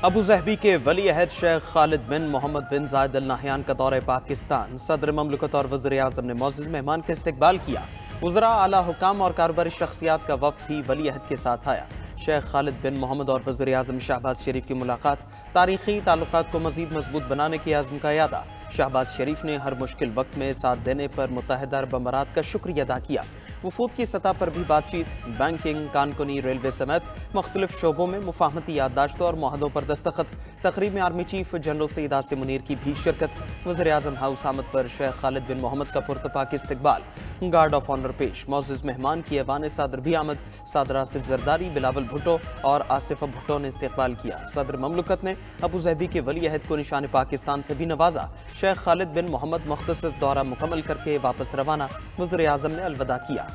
Abu Dhabi के वली अहद शेख खालिद बिन मोहम्मद बिन जायद Al Nahyan का दौरे पाकिस्तान। सदर ममलकत और वज़ीर आज़म ने मौजूद मेहमान का इस्तकबाल किया। वज़रा, आला हुकाम और कारोबारी शख्सियात का वफ़द भी वली अहद के साथ आया। शेख खालिद बिन मोहम्मद और वज़ीर आज़म शहबाज शरीफ की मुलाकात तारीखी ताल्लुकात को मज़ीद मजबूत बनाने की आज़म का यादा। शहबाज शरीफ ने हर मुश्किल वक्त में साथ देने पर मुत्तहिदा अरब अमारात का शुक्रिया अदा किया। वफूद की सतह पर भी बातचीत, बैंकिंग, कानूनी, रेलवे समेत मुख्तलिफ शोबों में मुफाहमती याददाश्तों और मुआहदों पर दस्तखत। तकरीब में army chief general Saeed Asim Munir की भी शिरकत। वज़ीर आज़म हाउस आमद पर शेख खालिद बिन मोहम्मद का पुरतपाक इस्तकबाल, गार्ड ऑफ ऑनर पेश। मौजूद मेहमान की ऐवान सादर भी आमद। सदर आसिफ जरदारी, बिलावल भुट्टो और आसिफ भुट्टो ने इस्तकबाल किया। सदर ममलकत ने अबू ज़हबी के वली अहद को निशान पाकिस्तान से भी नवाजा। शेख खालिद बिन मोहम्मद मुख्तसर दौरा मुकम्मल करके वापस रवाना। वज़ीर आज़म ने अलविदा किया।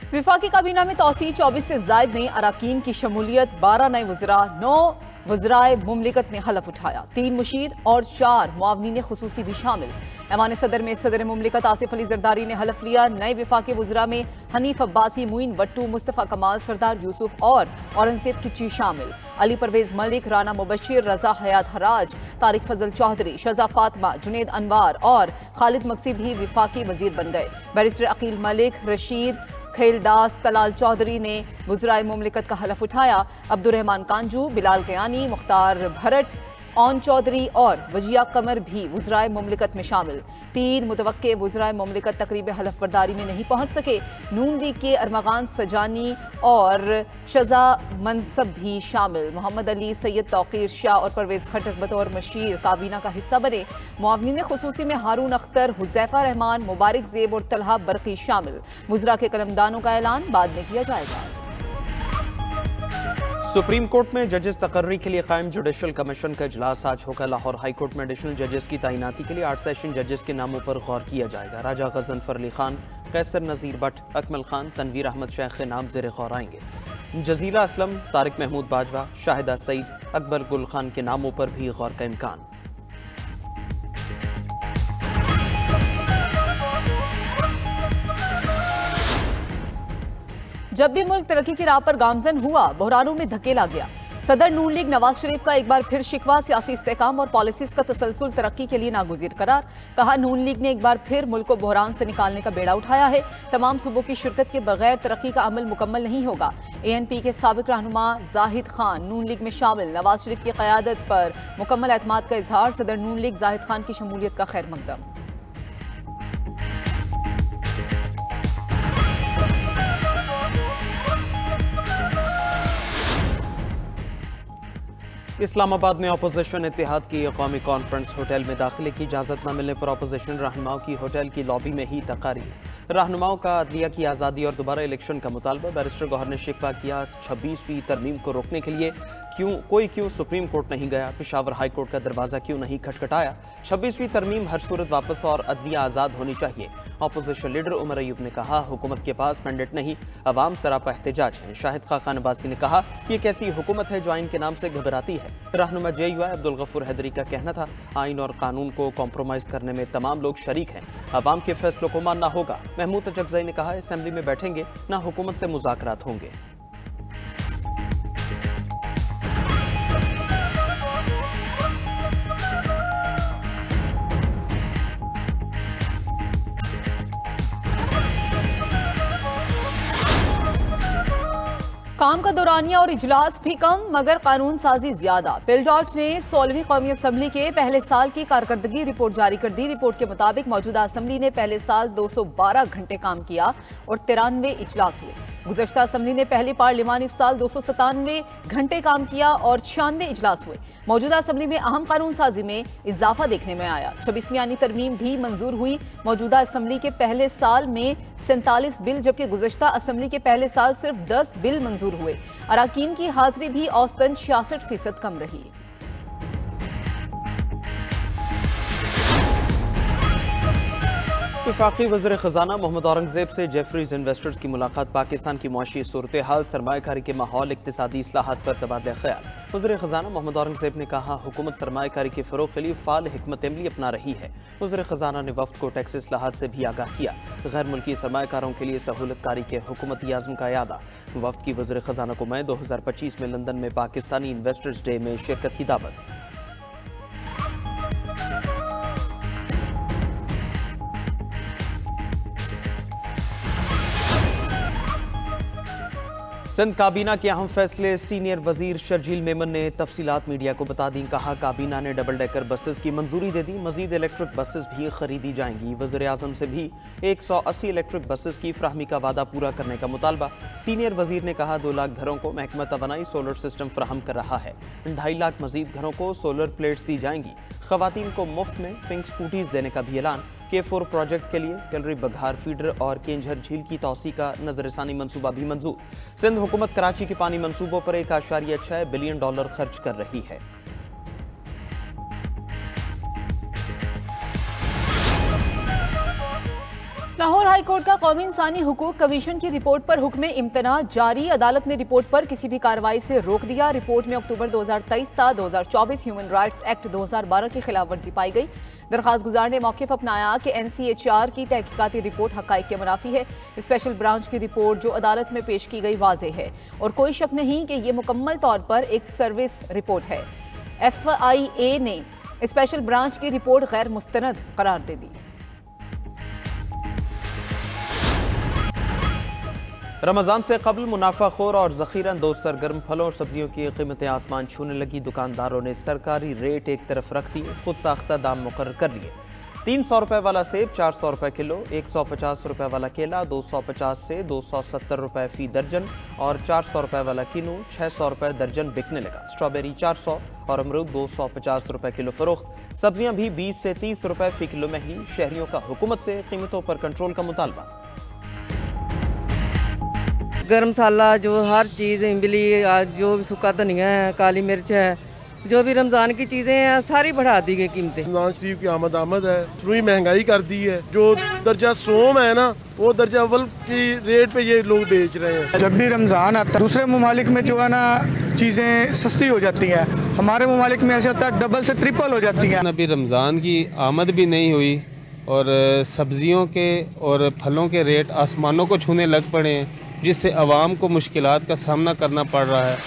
विफाकी काबीना में तौसी, 24 से जायद नए अराकीन की शमूलियत, 12 नए वज़रा, 9 वज़राए मुमलिकत ने हलफ उठाया। 3 मुशीर और 4 मुआवनीन खुसूसी भी शामिल। ऐवान सदर में सदर मुमलिकत आसिफ अली जरदारी ने हलफ लिया। नए विफाकी वज़रा में हनीफ अब्बासी, मुइन वट्टू, मुस्तफ़ा कमाल, सरदार यूसुफ और औरंगज़ेब किच्ची शामिल। अली परवेज मलिक, राना मुबशिर, रजा हयात हराज, तारिक फजल चौधरी, शजा फातिमा, जुनेद अनवार और खालिद मक्सी भी विफाकी वज़ीर बन गए। बैरिस्टर अकील मलिक, रशीद खेलदास, तलाल चौधरी ने वज़राए मुमलिकत का हलफ उठाया। अब्दुर्रहमान कांजू, बिलाल कयानी, मुख्तार भरत, ओन चौधरी और वजिया कमर भी वज़राए मुमलिकत में शामिल। 3 मुतवक्के वज़राए मुमलिकत तकरीब हलफ बरदारी में नहीं पहुंच सके। नून लीग के अरमगान सजानी और शजा मनसब भी शामिल। मोहम्मद अली, सैयद तौकीर शाह और परवेज खटक बतौर मशीर काबीना का हिस्सा बने। मुआवनीन खुसूसी में हारून अख्तर, हुज़ैफा रहमान, मुबारक ज़ेब और तलहा बरकी शामिल। वज़रा के कलमदानों का ऐलान बाद में किया जाएगा। सुप्रीम कोर्ट में जजेस तकर्री के लिए कायम जुडिशल कमीशन का इजलास आज होगा। लाहौर हाई कोर्ट में एडिशनल जजेस की तैनाती के लिए 8 सेशन जजेस के नामों पर गौर किया जाएगा। राजा गजनफर अली खान, कैसर नज़ीर भट्ट, अकमल खान, तनवीर अहमद शेख के नाम ज़ेर गौर आएंगे। जजीला असलम, तारिक महमूद बाजवा, शाहिदा सईद, अकबर गुल खान के नामों पर भी गौर का इम्कान। जब भी मुल्क तरक्की की राह पर गामजन हुआ, बहरानों में धकेला गया। सदर नून लीग नवाज शरीफ का एक बार फिर शिकवा, सियासी इस्तेहकाम और पॉलिसीज का तसलसल तरक्की के लिए नागुज़ीर करार। कहा, नून लीग ने एक बार फिर मुल्क को बहरान से निकालने का बेड़ा उठाया है। तमाम सूबों की शिरकत के बगैर तरक्की का अमल मुकम्मल नहीं होगा। ANP के साबिक रहनुमा जाहिद खान नून लीग में शामिल। नवाज शरीफ की क़यादत पर मुकम्मल एतमाद का इजहार। सदर नून लीग जाहिद खान की शमूलियत का खैर मकदम। इस्लामाबाद में अपोजिशन इत्तेहाद की कौमी कॉन्फ्रेंस होटल में दाखिले की इजाज़त न मिलने पर अपोजिशन रहनुमाओं की होटल की लॉबी में ही तकारीर। रहनुमाओं का अदलिया की आज़ादी और दोबारा इलेक्शन का मुतालबा। बैरिस्टर गौहर ने शिकवा किया, 26वीं तरमीम को रोकने के लिए क्यों सुप्रीम कोर्ट नहीं गया, पेशावर हाई कोर्ट का दरवाज़ा क्यों नहीं खटखटाया। 26वीं तरमीम हर सूरत वापस और अदलिया आज़ाद होनी चाहिए। अपोजिशन लीडर उमर अयूब ने कहा, हुकूमत के पास मैंडेट नहीं, अवाम सरापा एहतजाज है। शाहिद खान अब्बासी ने कहा, यह कैसी हुकूमत है जो आइन के नाम से घबराती है। रहनुमा JUI अब्दुल गफूर हैदरी का कहना था, आइन और कानून को कॉम्प्रोमाइज़ करने में तमाम लोग शरीक हैं, अवाम के फैसलों को मानना होगा। महमूद अचकज़ई ने कहा, असेंबली में बैठेंगे ना हुकूमत से मुज़ाकरात होंगे। काम का दौरानिया और इजलास भी कम मगर कानून साजी ज्यादा। पिलडॉट ने 16वीं कौमी असम्बली के पहले साल की कारकर्दगी रिपोर्ट जारी कर दी। रिपोर्ट के मुताबिक मौजूदा असम्बली ने पहले साल 212 घंटे काम किया और 93 इजलास हुए। गुज़श्ता असम्बली ने पहली पार्लिमानी साल 297 घंटे काम किया और 96 इजलास हुए। मौजूदा असम्बली में अहम कानून साजी में इजाफा देखने में आया। 26वीं आनी तरमीम भी मंजूर हुई। मौजूदा असम्बली के पहले साल में 47 बिल जबकि गुज़श्ता असम्बली के पहले साल सिर्फ 10 बिल मंजूर हुए। अराकीन की हाजिरी भी औसतन 66% कम रही। वफाकी वज़ीर ख़ज़ाना मोहम्मद औरंगज़ेब से जेफरीज इन्वेस्टर्स की मुलाकात। पाकिस्तान की मुआशी सूरत हाल, सरमायाकारी के माहौल, इक़्तिसादी इस्लाहात पर तबादला ख्याल। वज़ीर ख़ज़ाना मोहम्मद औरंगज़ेब ने कहा, हुकूमत सरमायाकारी के फ़रोग़ के लिए फ़ाल हिकमत अमली अपना रही है। वज़ीर ख़ज़ाना ने वफ़द को टैक्स इस्लाहात से भी आगाह किया। गैर मुल्की सरमायाकारों के लिए सहूलतकारी के हुकूमती आज़म का यादा। वफ़द की वज़ीर ख़ज़ाना को मई 2025 में लंदन में पाकिस्तानी इन्वेस्टर्स डे में शिरकत की दावत। सिंध काबीना के अहम फैसले, सीनियर वजीर शर्जील मेमन ने तफसीलात मीडिया को बता दी। कहा, काबीना ने डबल डेकर बसेस की मंजूरी दे दी। मजीद इलेक्ट्रिक बसेस भी खरीदी जाएंगी। वज़ीर आज़म से भी 180 इलेक्ट्रिक बसेस की फ्राहमी का वादा पूरा करने का मुतालबा। सीनियर वजीर ने कहा, 2 लाख घरों को महकमा तवानाई सोलर सिस्टम फ्राहम कर रहा है। 2.5 लाख मजीद घरों को सोलर प्लेट्स दी जाएंगी। खवातीन को मुफ्त में पिंक स्कूटीज देने का भी ऐलान। K4 प्रोजेक्ट के लिए गैलरी बघार फीडर और केंझर झील की तौसी का नजरसानी मंसूबा भी मंजूर। सिंध हुकूमत कराची के पानी मंसूबों पर $1.6 बिलियन खर्च कर रही है। लाहौर हाई कोर्ट का कौमी इंसानी हुकूक कमीशन की रिपोर्ट पर हुक्म इम्तना जारी। अदालत ने रिपोर्ट पर किसी भी कार्रवाई से रोक दिया। रिपोर्ट में अक्टूबर 2023 था 2024 ह्यूमन राइट्स एक्ट 2012 की खिलाफ वर्जी पाई गई। दरखास्त गुजार ने मौक़िफ़ अपनाया कि NCHR की तहकीकाती रिपोर्ट हक़ाइक़ के मुनाफी है। स्पेशल ब्रांच की रिपोर्ट जो अदालत में पेश की गई वाज़ेह है और कोई शक नहीं कि ये मुकम्मल तौर पर एक सर्विस रिपोर्ट है। FIA ने स्पेशल ब्रांच की रिपोर्ट गैर मुस्तनद करार दे दी। रमज़ान से कबल मुनाफाखोर और ज़ख़ीरा अंदोज़ सरगर्म फलों और सब्जियों की कीमतें आसमान छूने लगी। दुकानदारों ने सरकारी रेट एक तरफ रख दिए, खुद साख्ता दाम मुकर्रर कर लिए। 300 रुपये वाला सेब 400 रुपये किलो, 150 रुपये वाला केला 250 से 270 रुपये फ़ी दर्जन और 400 रुपये वाला किनू 600 रुपये दर्जन बिकने लगा। स्ट्रॉबेरी 400 और अमरूद 250 रुपये किलो फ़रोख्त। सब्जियाँ भी 20 से 30 रुपये फ़ी किलो महंगी। शहरियों का हुकूमत से कीमतों पर कंट्रोल का मुतालबा। गरम मसाला, जो हर चीज़, इमली, जो भी सूखा धनिया है, काली मिर्च है, जो भी रमज़ान की चीज़ें हैं सारी बढ़ा दी गई कीमतें। रमज़ान शरीफ की आमद है, पूरी महंगाई कर दी है। जो दर्जा सोम है ना, वो दर्जा अव्वल की रेट पे ये लोग बेच रहे हैं। जब भी रमज़ान आता है दूसरे ममालिक में जो है ना चीज़ें सस्ती हो जाती हैं, हमारे ममालिक में ऐसे होता है डबल से ट्रिपल हो जाती हैं। अभी रमज़ान की आमद भी नहीं हुई और सब्जियों के और फलों के रेट आसमानों को छूने लग पड़े हैं, जिससे अवाम को मुश्किलात का सामना करना पड़ रहा है।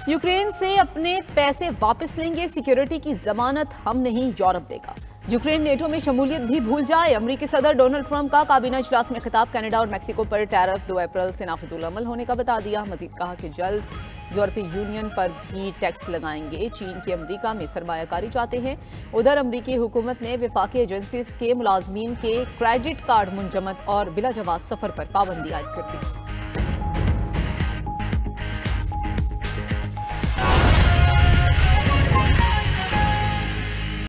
यूक्रेन से अपने पैसे वापस लेंगे, सिक्योरिटी की जमानत हम नहीं, यूरोप देगा। यूक्रेन नेटो में शमूलियत भी भूल जाए। अमेरिकी सदर डोनाल्ड ट्रंप का काबीना इजलास में खिताब। कनाडा और मैक्सिको पर टैरिफ 2 अप्रैल से नाफिजुल अमल होने का बता दिया। मजीद कहा कि जल्द यूरोपीय यूनियन पर भी टैक्स लगाएंगे। चीन की अमेरिका में सरमायाकारी चाहते हैं। उधर अमेरिकी हुकूमत ने वफाकी एजेंसीज के मुलाजमीन के क्रेडिट कार्ड मुंजमद और बिला जवाब सफर पर पाबंदी आयद कर दी।